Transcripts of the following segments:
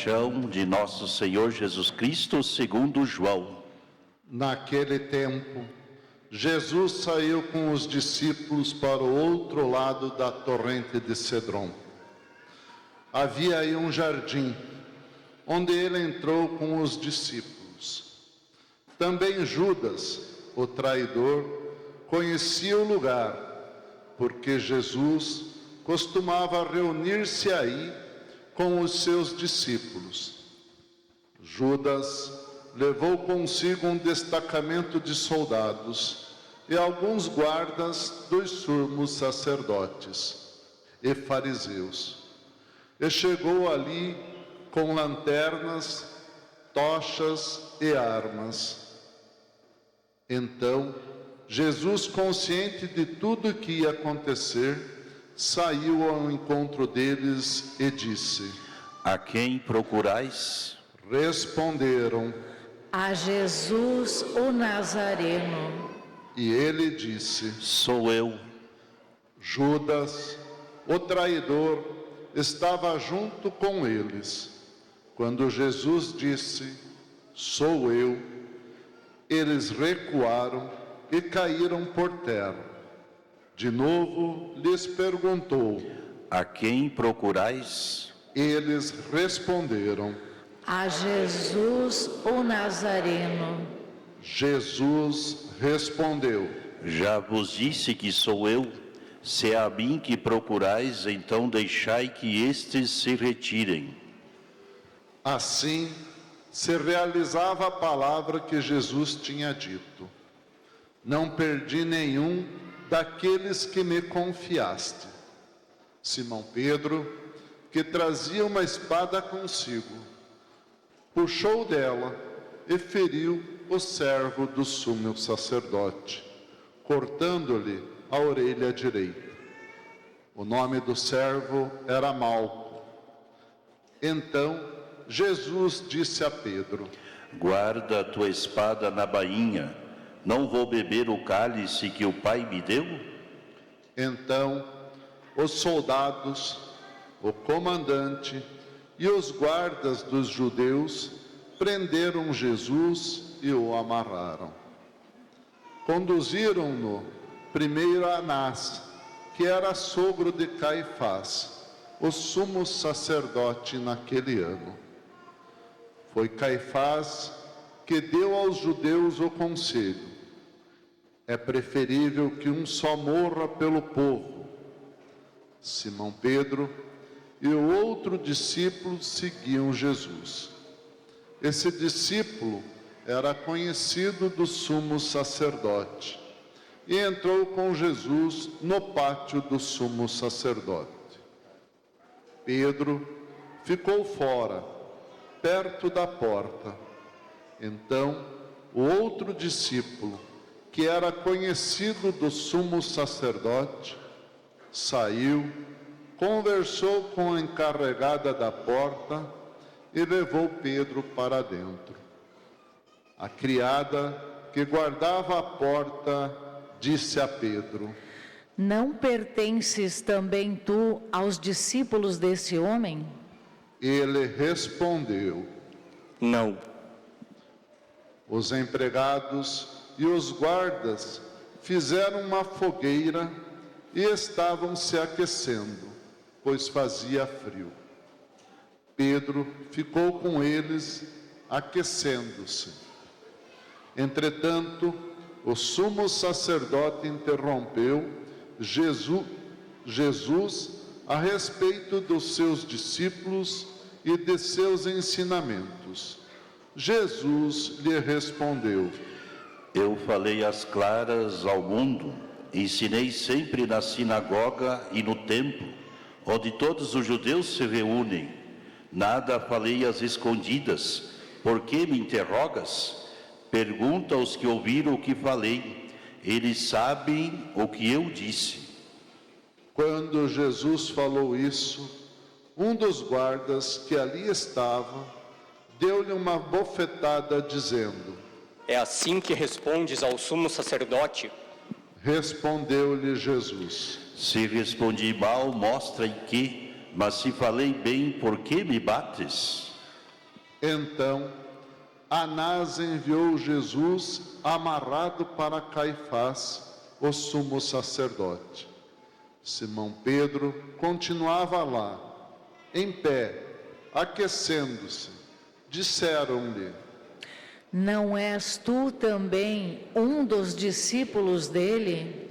paixão de nosso Senhor Jesus Cristo segundo João. Naquele tempo, Jesus saiu com os discípulos para o outro lado da torrente de Cedron. Havia aí um jardim, onde ele entrou com os discípulos. Também Judas, o traidor, conhecia o lugar, porque Jesus costumava reunir-se aí com os seus discípulos. Judas levou consigo um destacamento de soldados e alguns guardas dos sumos sacerdotes e fariseus. E chegou ali com lanternas, tochas e armas. Então, Jesus, consciente de tudo o que ia acontecer, saiu ao encontro deles e disse: A quem procurais? Responderam: A Jesus o Nazareno. E ele disse: Sou eu. Judas, o traidor, estava junto com eles. Quando Jesus disse: Sou eu, eles recuaram e caíram por terra. De novo lhes perguntou: A quem procurais? Eles responderam: A Jesus o Nazareno. Jesus respondeu: Já vos disse que sou eu. Se é a mim que procurais, então deixai que estes se retirem. Assim se realizava a palavra que Jesus tinha dito: Não perdi nenhum daqueles que me confiaste. Simão Pedro, que trazia uma espada consigo, puxou dela e feriu o servo do sumo sacerdote, cortando-lhe a orelha direita. O nome do servo era Malco. Então Jesus disse a Pedro: Guarda a tua espada na bainha. Não vou beber o cálice que o Pai me deu? Então os soldados, o comandante e os guardas dos judeus prenderam Jesus e o amarraram. Conduziram-no primeiro a Anás, que era sogro de Caifás, o sumo sacerdote naquele ano. Foi Caifás que deu aos judeus o conselho: é preferível que um só morra pelo povo. Simão Pedro e o outro discípulo seguiam Jesus. Esse discípulo era conhecido do sumo sacerdote e entrou com Jesus no pátio do sumo sacerdote. Pedro ficou fora, perto da porta. Então, o outro discípulo, que era conhecido do sumo sacerdote, saiu, conversou com a encarregada da porta e levou Pedro para dentro. A criada que guardava a porta disse a Pedro: Não pertences também tu aos discípulos desse homem? Ele respondeu: Não. Os empregados e os guardas fizeram uma fogueira e estavam se aquecendo, pois fazia frio. Pedro ficou com eles, aquecendo-se. Entretanto, o sumo sacerdote interrompeu Jesus a respeito dos seus discípulos e de seus ensinamentos. Jesus lhe respondeu: Eu falei às claras ao mundo, ensinei sempre na sinagoga e no templo, onde todos os judeus se reúnem. Nada falei às escondidas. Por que me interrogas? Pergunta aos que ouviram o que falei. Eles sabem o que eu disse. Quando Jesus falou isso, um dos guardas que ali estava deu-lhe uma bofetada, dizendo: É assim que respondes ao sumo sacerdote? Respondeu-lhe Jesus: Se respondi mal, mostra em que, mas se falei bem, por que me bates? Então, Anás enviou Jesus amarrado para Caifás, o sumo sacerdote. Simão Pedro continuava lá, em pé, aquecendo-se. Disseram-lhe: Não és tu também um dos discípulos dele?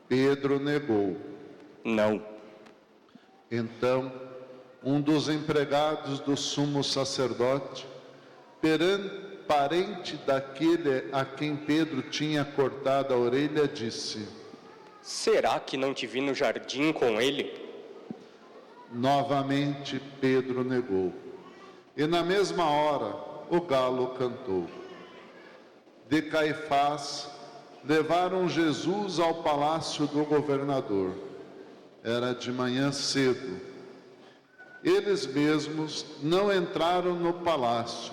Pedro negou. Não. Então, um dos empregados do sumo sacerdote, parente daquele a quem Pedro tinha cortado a orelha, disse: Será que não te vi no jardim com ele? Novamente Pedro negou. E na mesma hora o galo cantou. De Caifás levaram Jesus ao palácio do governador. Era de manhã cedo. Eles mesmos não entraram no palácio,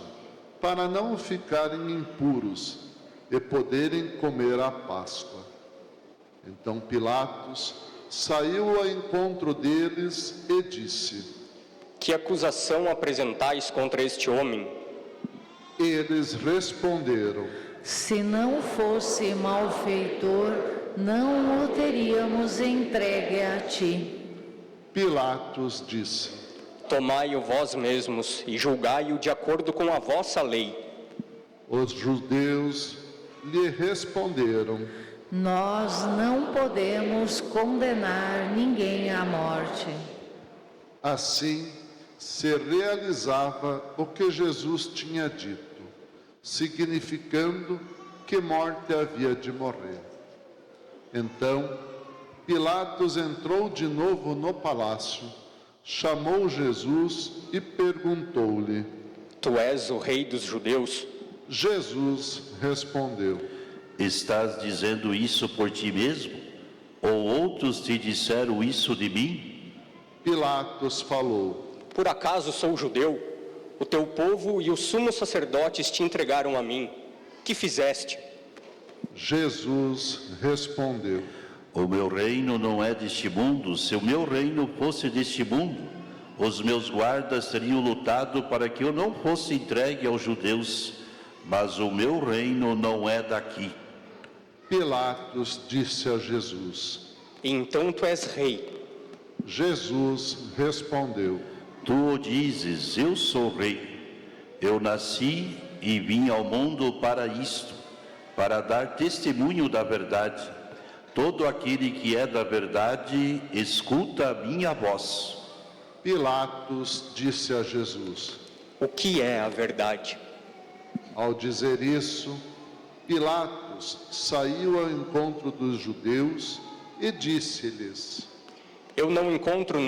para não ficarem impuros e poderem comer a Páscoa. Então Pilatos saiu ao encontro deles e disse: Que acusação apresentais contra este homem? Eles responderam: Se não fosse malfeitor, não o teríamos entregue a ti. Pilatos disse: Tomai-o vós mesmos e julgai-o de acordo com a vossa lei. Os judeus lhe responderam: Nós não podemos condenar ninguém à morte. Assim se realizava o que Jesus tinha dito, significando que morte havia de morrer. Então, Pilatos entrou de novo no palácio, chamou Jesus e perguntou-lhe: Tu és o rei dos judeus? Jesus respondeu: Estás dizendo isso por ti mesmo? Ou outros te disseram isso de mim? Pilatos falou: Por acaso sou judeu? O teu povo e os sumos sacerdotes te entregaram a mim. Que fizeste? Jesus respondeu: O meu reino não é deste mundo. Se o meu reino fosse deste mundo, os meus guardas teriam lutado para que eu não fosse entregue aos judeus. Mas o meu reino não é daqui. Pilatos disse a Jesus: Então tu és rei. Jesus respondeu: Tu o dizes, eu sou rei. Eu nasci e vim ao mundo para isto, para dar testemunho da verdade. Todo aquele que é da verdade, escuta a minha voz. Pilatos disse a Jesus: O que é a verdade? Ao dizer isso, Pilatos saiu ao encontro dos judeus e disse-lhes: Eu não encontro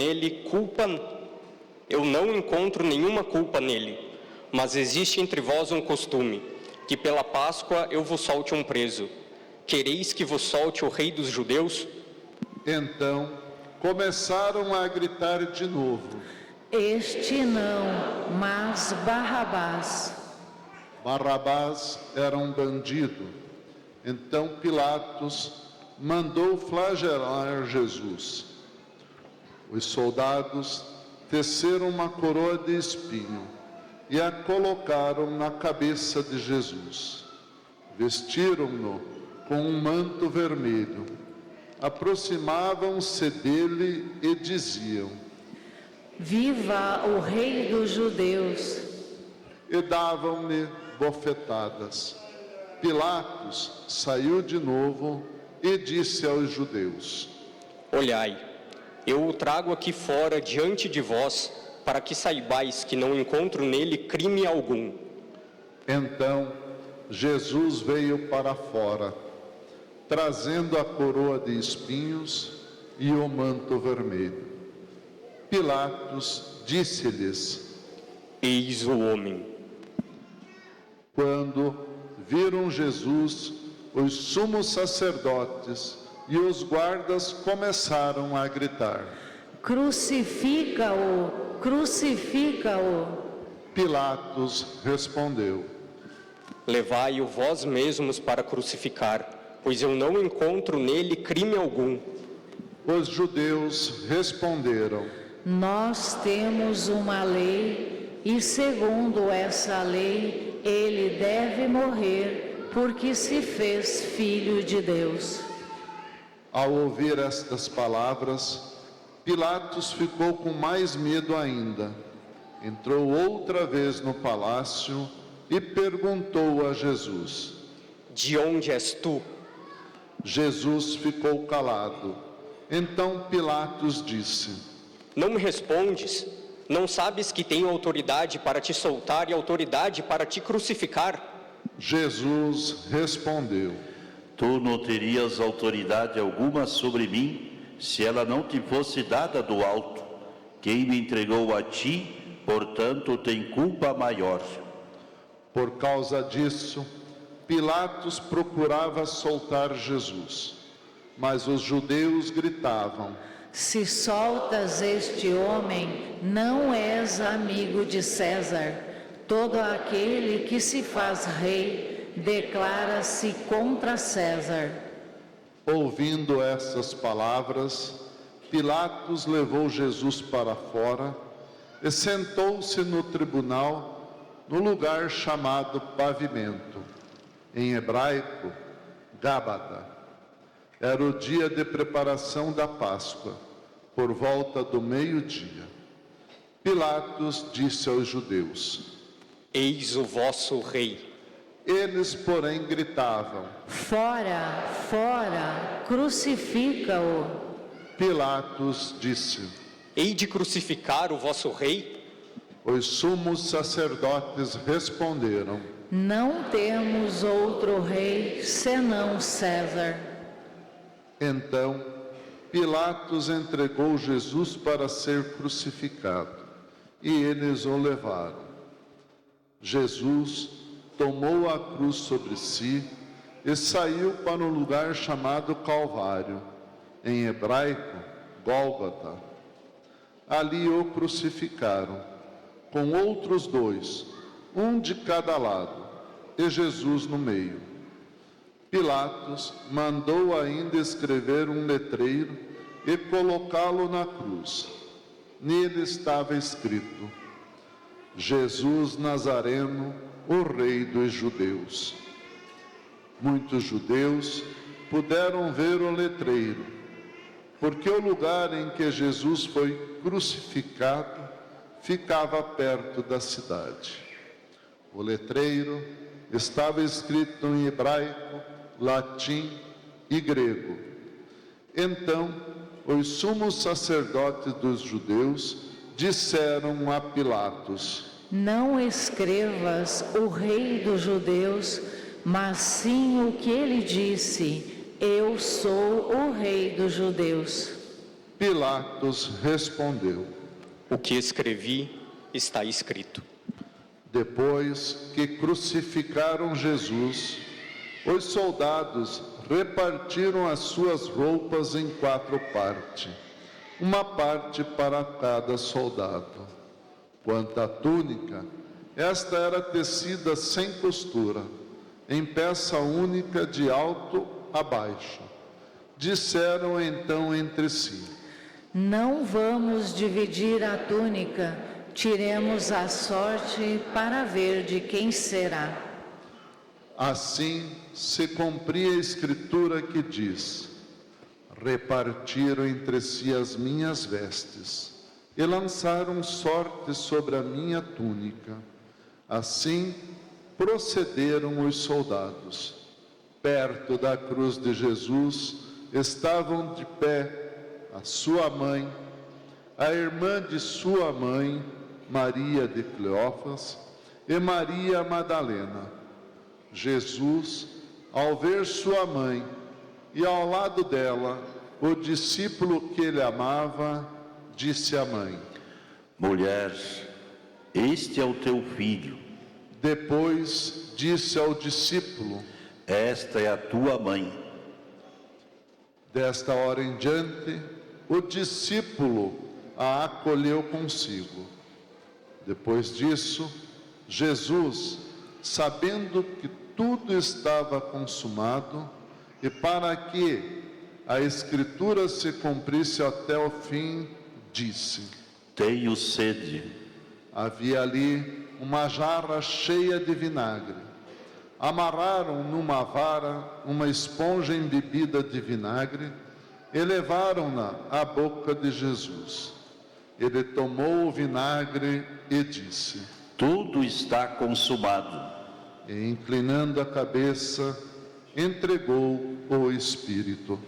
nenhuma culpa nele, mas existe entre vós um costume, que pela Páscoa eu vos solte um preso. Quereis que vos solte o rei dos judeus? Então começaram a gritar de novo: Este não, mas Barrabás. Barrabás era um bandido. Então Pilatos mandou flagelar Jesus. Os soldados teceram uma coroa de espinho e a colocaram na cabeça de Jesus. Vestiram-no com um manto vermelho. Aproximavam-se dele e diziam: Viva o rei dos judeus! E davam-lhe bofetadas. Pilatos saiu de novo e disse aos judeus: Olhai, eu o trago aqui fora diante de vós, para que saibais que não encontro nele crime algum. Então Jesus veio para fora, trazendo a coroa de espinhos e o manto vermelho. Pilatos disse-lhes: Eis o homem. Quando viram Jesus, os sumos sacerdotes e os guardas começaram a gritar: Crucifica-o! Crucifica-o! Pilatos respondeu: Levai-o vós mesmos para crucificar, pois eu não encontro nele crime algum. Os judeus responderam: Nós temos uma lei e segundo essa lei, ele deve morrer, porque se fez filho de Deus. Ao ouvir estas palavras, Pilatos ficou com mais medo ainda. Entrou outra vez no palácio e perguntou a Jesus. De onde és tu? Jesus ficou calado. Então Pilatos disse: Não me respondes? Não sabes que tenho autoridade para te soltar e autoridade para te crucificar? Jesus respondeu: Tu não terias autoridade alguma sobre mim, se ela não te fosse dada do alto. Quem me entregou a ti, portanto, tem culpa maior. Por causa disso, Pilatos procurava soltar Jesus, mas os judeus gritavam: Se soltas este homem, não és amigo de César. Todo aquele que se faz rei declara-se contra César. Ouvindo essas palavras, Pilatos levou Jesus para fora e sentou-se no tribunal, no lugar chamado Pavimento, em hebraico, Gábata. Era o dia de preparação da Páscoa, por volta do meio-dia. Pilatos disse aos judeus: Eis o vosso rei. Eles, porém, gritavam: Fora, fora, crucifica-o. Pilatos disse: Hei de crucificar o vosso rei? Os sumos sacerdotes responderam: Não temos outro rei senão César. Então, Pilatos entregou Jesus para ser crucificado, e eles o levaram. Jesus tomou a cruz sobre si e saiu para um lugar chamado Calvário, em hebraico, Gólgota. Ali o crucificaram, com outros dois, um de cada lado, e Jesus no meio. Pilatos mandou ainda escrever um letreiro e colocá-lo na cruz. Nele estava escrito: Jesus Nazareno, o Rei dos Judeus. Muitos judeus puderam ver o letreiro, porque o lugar em que Jesus foi crucificado ficava perto da cidade. O letreiro estava escrito em hebraico, latim e grego. Então, os sumos sacerdotes dos judeus disseram a Pilatos: Não escrevas o rei dos judeus, mas sim o que ele disse: Eu sou o rei dos judeus. Pilatos respondeu: O que escrevi está escrito. Depois que crucificaram Jesus, os soldados repartiram as suas roupas em 4 partes, uma parte para cada soldado. Quanto à túnica, esta era tecida sem costura, em peça única de alto a baixo. Disseram então entre si: Não vamos dividir a túnica, tiremos a sorte para ver de quem será. Assim se cumpria a escritura que diz: repartiram entre si as minhas vestes e lançaram sorte sobre a minha túnica. Assim procederam os soldados. Perto da cruz de Jesus estavam de pé a sua mãe, a irmã de sua mãe, Maria de Cleófas, e Maria Madalena. Jesus, ao ver sua mãe e ao lado dela o discípulo que ele amava, disse à mãe: Mulher, este é o teu filho. Depois disse ao discípulo: Esta é a tua mãe. Desta hora em diante, o discípulo a acolheu consigo. Depois disso, Jesus, sabendo que tudo estava consumado, e para que a Escritura se cumprisse até o fim, disse: Tenho sede. Havia ali uma jarra cheia de vinagre. Amarraram numa vara uma esponja embebida de vinagre e levaram-na à boca de Jesus. Ele tomou o vinagre e disse: Tudo está consumado. E, inclinando a cabeça, entregou o Espírito.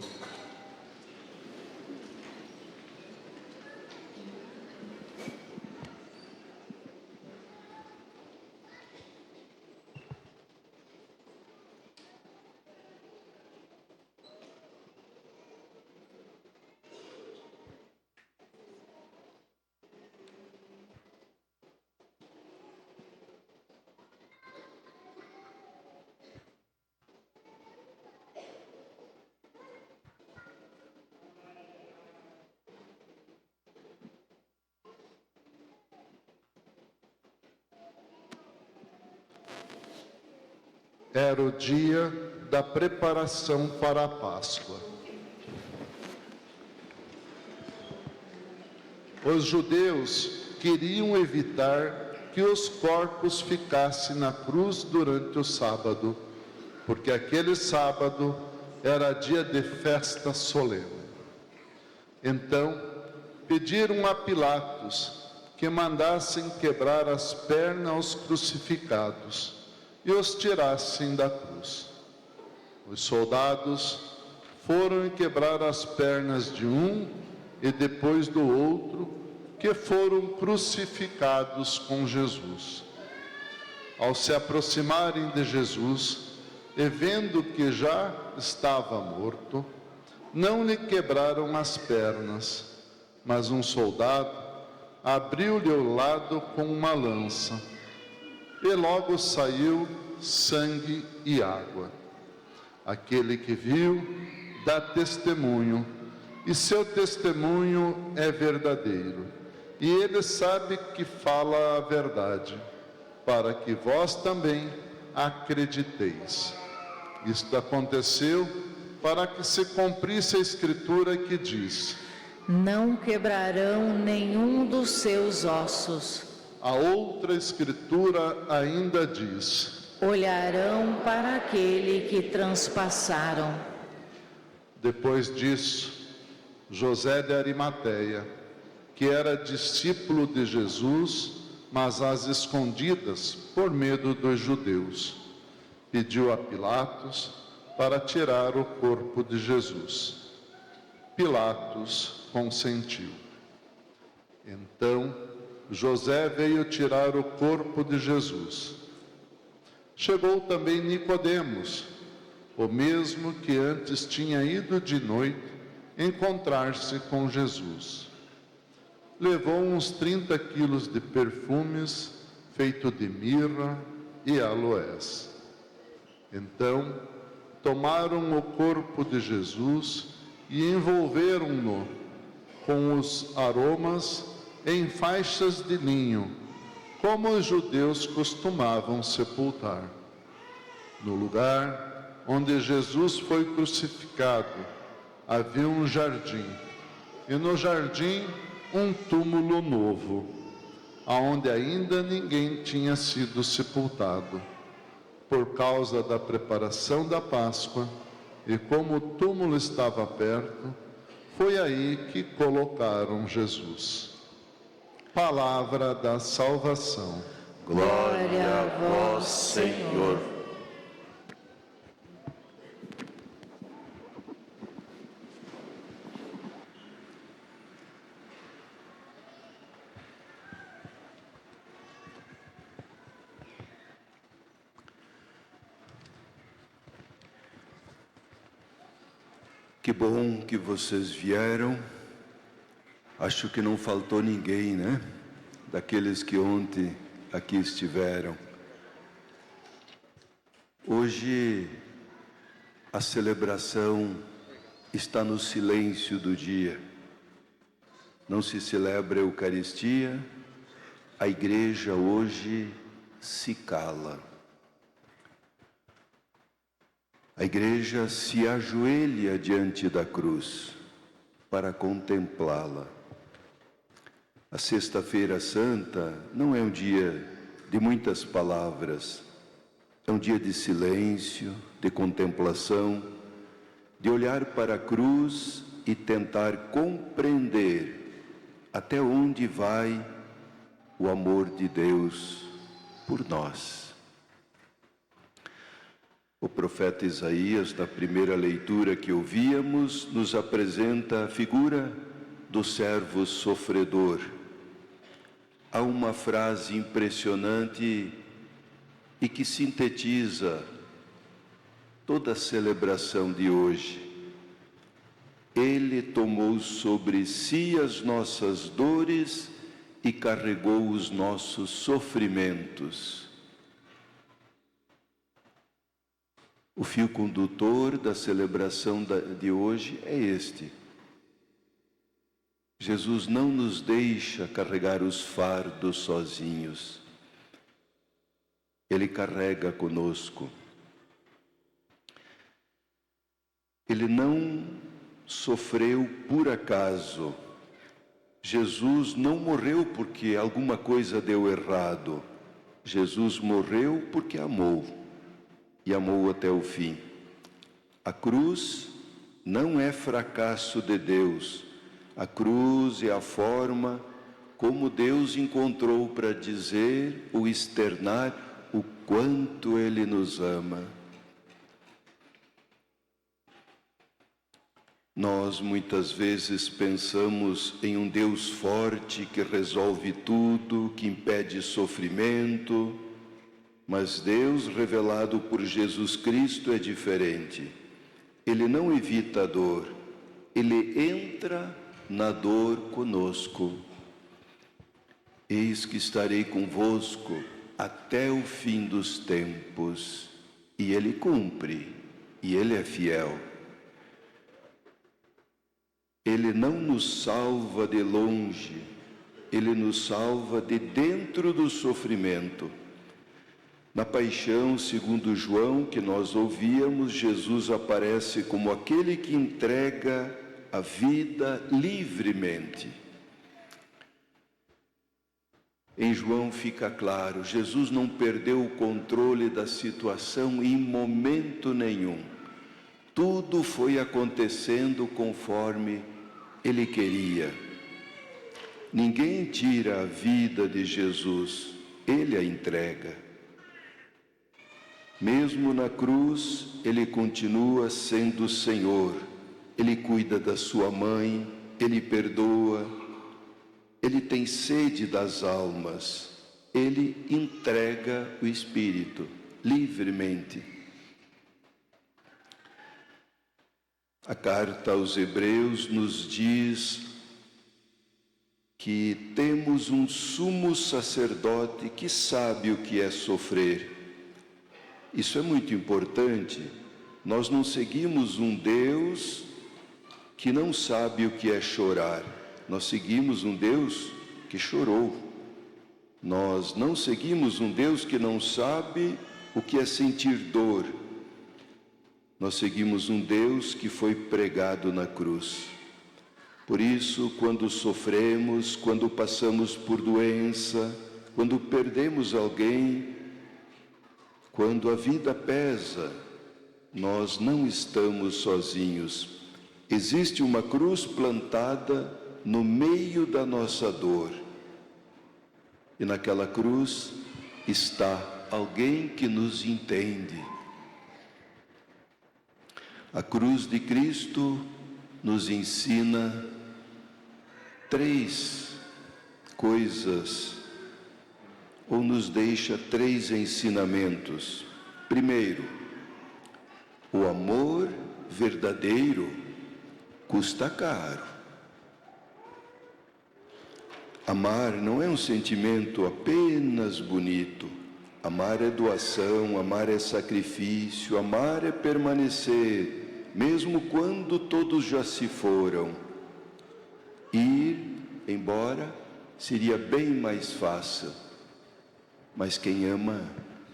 Era o dia da preparação para a Páscoa. Os judeus queriam evitar que os corpos ficassem na cruz durante o sábado, porque aquele sábado era dia de festa solene. Então, pediram a Pilatos que mandassem quebrar as pernas aos crucificados e os tirassem da cruz. Os soldados foram quebrar as pernas de um e depois do outro, que foram crucificados com Jesus. Ao se aproximarem de Jesus, e vendo que já estava morto, não lhe quebraram as pernas, mas um soldado abriu-lhe o lado com uma lança, e logo saiu sangue e água. Aquele que viu dá testemunho, e seu testemunho é verdadeiro. E ele sabe que fala a verdade, para que vós também acrediteis. Isto aconteceu para que se cumprisse a Escritura que diz: Não quebrarão nenhum dos seus ossos. A outra Escritura ainda diz: Olharão para aquele que transpassaram. Depois disso, José de Arimateia, que era discípulo de Jesus, mas às escondidas por medo dos judeus, pediu a Pilatos para tirar o corpo de Jesus. Pilatos consentiu. Então, José veio tirar o corpo de Jesus. Chegou também Nicodemos, o mesmo que antes tinha ido de noite encontrar-se com Jesus. Levou uns 30 quilos de perfumes feito de mirra e aloés. Então, tomaram o corpo de Jesus e envolveram-no com os aromas em faixas de linho, como os judeus costumavam sepultar. No lugar onde Jesus foi crucificado, havia um jardim, e no jardim um túmulo novo, aonde ainda ninguém tinha sido sepultado. Por causa da preparação da Páscoa, e como o túmulo estava perto, foi aí que colocaram Jesus. Palavra da salvação. Glória a vós, Senhor. Que bom que vocês vieram. Acho que não faltou ninguém, né? Daqueles que ontem aqui estiveram. Hoje a celebração está no silêncio do dia. Não se celebra a Eucaristia, a igreja hoje se cala. A igreja se ajoelha diante da cruz para contemplá-la. A Sexta-feira Santa não é um dia de muitas palavras, é um dia de silêncio, de contemplação, de olhar para a cruz e tentar compreender até onde vai o amor de Deus por nós. O profeta Isaías, na primeira leitura que ouvíamos, nos apresenta a figura do servo sofredor. Há uma frase impressionante e que sintetiza toda a celebração de hoje. Ele tomou sobre si as nossas dores e carregou os nossos sofrimentos. O fio condutor da celebração de hoje é este. Jesus não nos deixa carregar os fardos sozinhos. Ele carrega conosco. Ele não sofreu por acaso. Jesus não morreu porque alguma coisa deu errado. Jesus morreu porque amou, e amou até o fim. A cruz não é fracasso de Deus. A cruz é a forma como Deus encontrou para dizer ou externar o quanto Ele nos ama. Nós muitas vezes pensamos em um Deus forte que resolve tudo, que impede sofrimento, mas Deus revelado por Jesus Cristo é diferente. Ele não evita a dor, Ele entra na dor conosco. Eis que estarei convosco até o fim dos tempos. E Ele cumpre, e Ele é fiel. Ele não nos salva de longe, Ele nos salva de dentro do sofrimento. Na paixão, segundo João, que nós ouvíamos, Jesus aparece como aquele que entrega a vida livremente. Em João fica claro, Jesus não perdeu o controle da situação em momento nenhum. Tudo foi acontecendo conforme Ele queria. Ninguém tira a vida de Jesus, Ele a entrega. Mesmo na cruz, Ele continua sendo o Senhor. Ele cuida da sua mãe, Ele perdoa, Ele tem sede das almas, Ele entrega o Espírito livremente. A carta aos Hebreus nos diz que temos um sumo sacerdote que sabe o que é sofrer. Isso é muito importante. Nós não seguimos um Deus que não sabe o que é chorar. Nós seguimos um Deus que chorou. Nós não seguimos um Deus que não sabe o que é sentir dor. Nós seguimos um Deus que foi pregado na cruz. Por isso, quando sofremos, quando passamos por doença, quando perdemos alguém, quando a vida pesa, nós não estamos sozinhos. Existe uma cruz plantada no meio da nossa dor. E naquela cruz está alguém que nos entende. A cruz de Cristo nos ensina 3 coisas, ou nos deixa 3 ensinamentos. Primeiro, o amor verdadeiro custa caro. Amar não é um sentimento apenas bonito. Amar é doação, amar é sacrifício, amar é permanecer, mesmo quando todos já se foram. Ir embora seria bem mais fácil, mas quem ama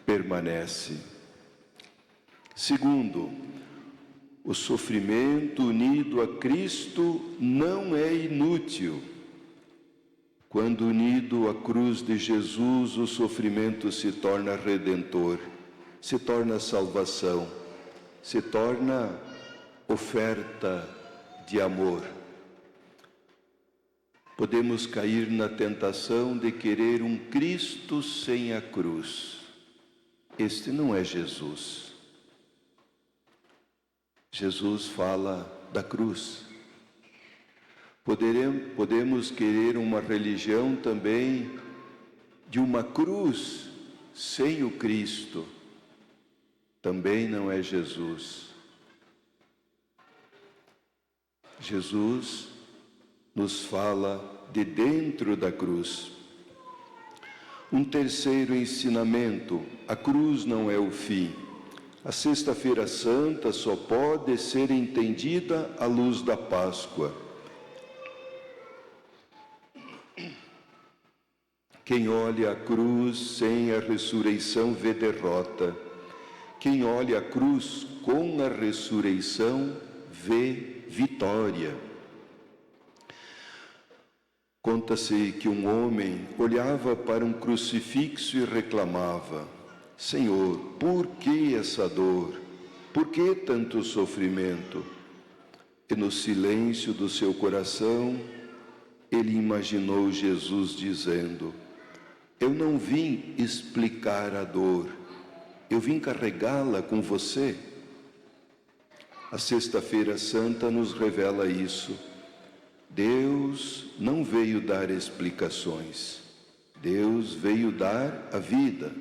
permanece. Segundo, o sofrimento unido a Cristo não é inútil. Quando unido à cruz de Jesus, o sofrimento se torna redentor, se torna salvação, se torna oferta de amor. Podemos cair na tentação de querer um Cristo sem a cruz. Este não é Jesus. Jesus fala da cruz. Podemos querer uma religião também de uma cruz sem o Cristo. Também não é Jesus. Jesus nos fala de dentro da cruz. Um terceiro ensinamento: a cruz não é o fim. A Sexta-feira Santa só pode ser entendida à luz da Páscoa. Quem olha a cruz sem a ressurreição vê derrota. Quem olha a cruz com a ressurreição vê vitória. Conta-se que um homem olhava para um crucifixo e reclamava: Senhor, por que essa dor? Por que tanto sofrimento? E no silêncio do seu coração, ele imaginou Jesus dizendo: eu não vim explicar a dor, eu vim carregá-la com você. A Sexta-feira Santa nos revela isso. Deus não veio dar explicações, Deus veio dar a vida.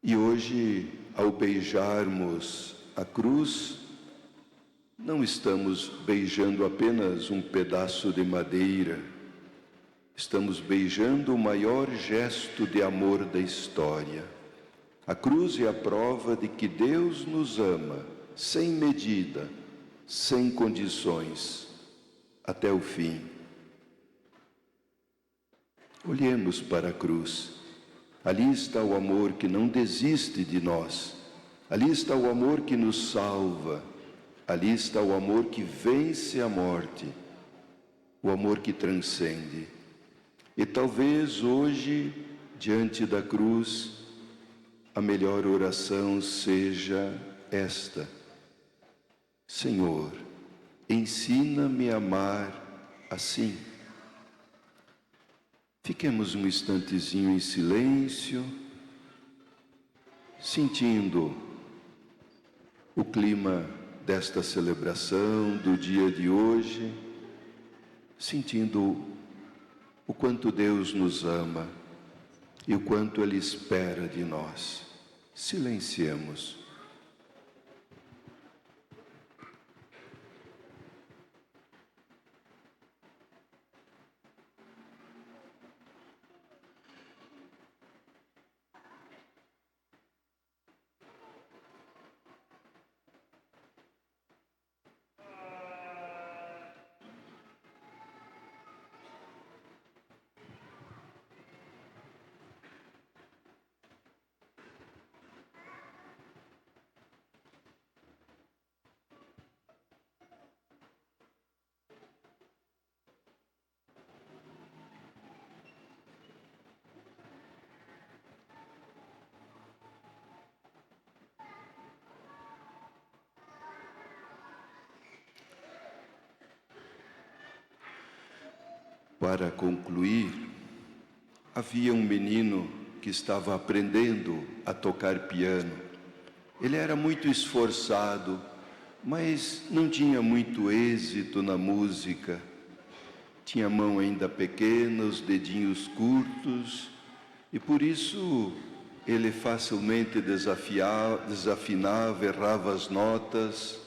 E hoje, ao beijarmos a cruz, não estamos beijando apenas um pedaço de madeira, estamos beijando o maior gesto de amor da história. A cruz é a prova de que Deus nos ama, sem medida, sem condições, até o fim. Olhemos para a cruz. Ali está o amor que não desiste de nós. Ali está o amor que nos salva. Ali está o amor que vence a morte. O amor que transcende. E talvez hoje, diante da cruz, a melhor oração seja esta: Senhor, ensina-me a amar assim. Fiquemos um instantezinho em silêncio, sentindo o clima desta celebração, do dia de hoje, sentindo o quanto Deus nos ama e o quanto Ele espera de nós. Silenciemos. Para concluir, havia um menino que estava aprendendo a tocar piano. Ele era muito esforçado, mas não tinha muito êxito na música. Tinha a mão ainda pequena, os dedinhos curtos, e por isso ele facilmente desafinava, errava as notas.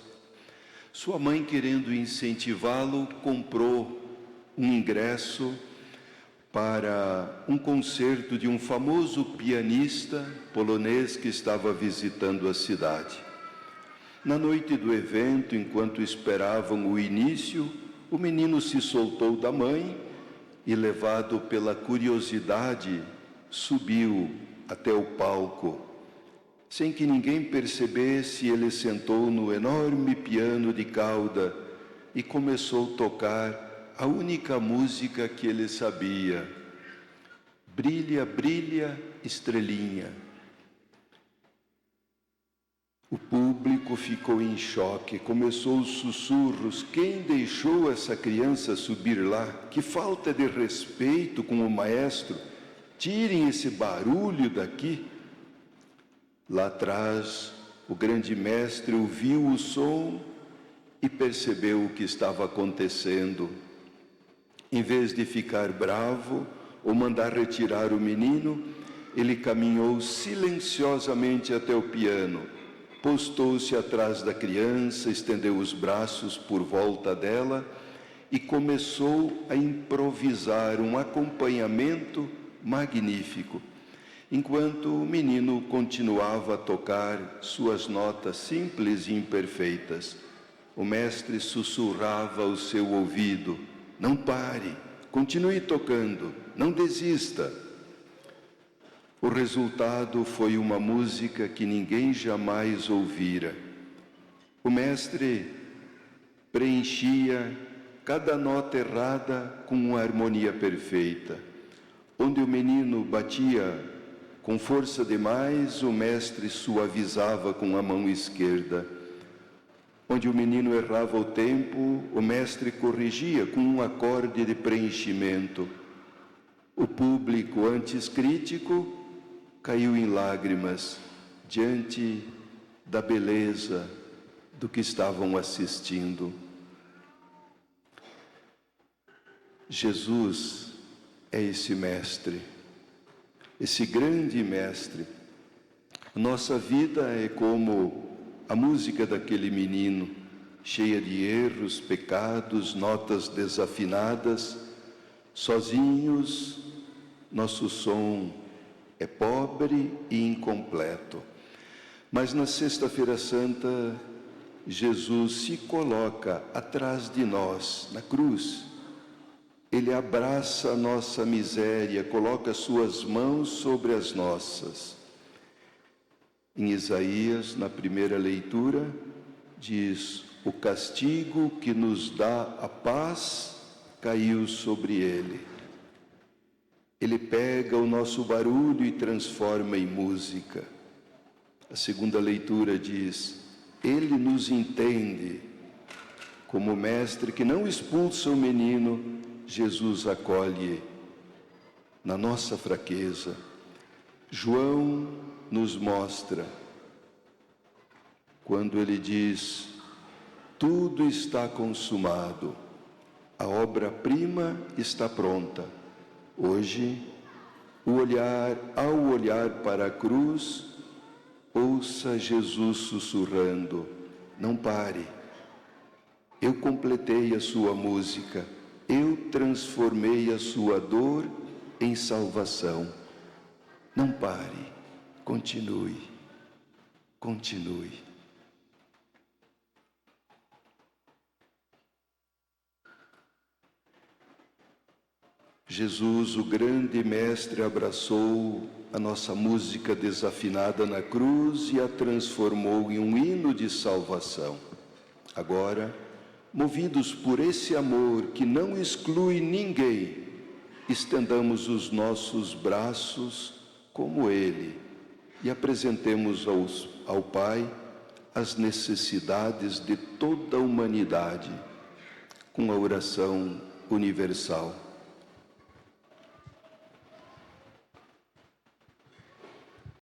Sua mãe, querendo incentivá-lo, comprou um ingresso para um concerto de um famoso pianista polonês que estava visitando a cidade. Na noite do evento, enquanto esperavam o início, o menino se soltou da mãe e, levado pela curiosidade, subiu até o palco. Sem que ninguém percebesse, ele sentou no enorme piano de cauda e começou a tocar a única música que ele sabia. Brilha, brilha, estrelinha. O público ficou em choque, começou os sussurros. Quem deixou essa criança subir lá? Que falta de respeito com o maestro. Tirem esse barulho daqui. Lá atrás, o grande mestre ouviu o som e percebeu o que estava acontecendo. Em vez de ficar bravo ou mandar retirar o menino, ele caminhou silenciosamente até o piano, postou-se atrás da criança, estendeu os braços por volta dela e começou a improvisar um acompanhamento magnífico, enquanto o menino continuava a tocar suas notas simples e imperfeitas. O mestre sussurrava ao seu ouvido: não pare, continue tocando, não desista. O resultado foi uma música que ninguém jamais ouvira. O mestre preenchia cada nota errada com uma harmonia perfeita. Onde o menino batia com força demais, o mestre suavizava com a mão esquerda. Onde o menino errava o tempo, o mestre corrigia com um acorde de preenchimento. O público, antes crítico, caiu em lágrimas diante da beleza do que estavam assistindo. Jesus é esse mestre, esse grande mestre. Nossa vida é como a música daquele menino, cheia de erros, pecados, notas desafinadas. Sozinhos, nosso som é pobre e incompleto. Mas na Sexta-feira Santa, Jesus se coloca atrás de nós, na cruz. Ele abraça a nossa miséria, coloca suas mãos sobre as nossas. Em Isaías, na primeira leitura, diz: o castigo que nos dá a paz caiu sobre ele. Ele pega o nosso barulho e transforma em música. A segunda leitura diz: ele nos entende. Como mestre que não expulsa o menino, Jesus acolhe na nossa fraqueza. João nos mostra, quando ele diz: tudo está consumado, a obra-prima está pronta. Hoje, ao olhar para a cruz, ouça Jesus sussurrando: não pare, eu completei a sua música, eu transformei a sua dor em salvação. Não pare, continue, continue. Jesus, o grande mestre, abraçou a nossa música desafinada na cruz e a transformou em um hino de salvação. Agora, movidos por esse amor que não exclui ninguém, estendamos os nossos braços como Ele e apresentemos ao Pai as necessidades de toda a humanidade com a oração universal.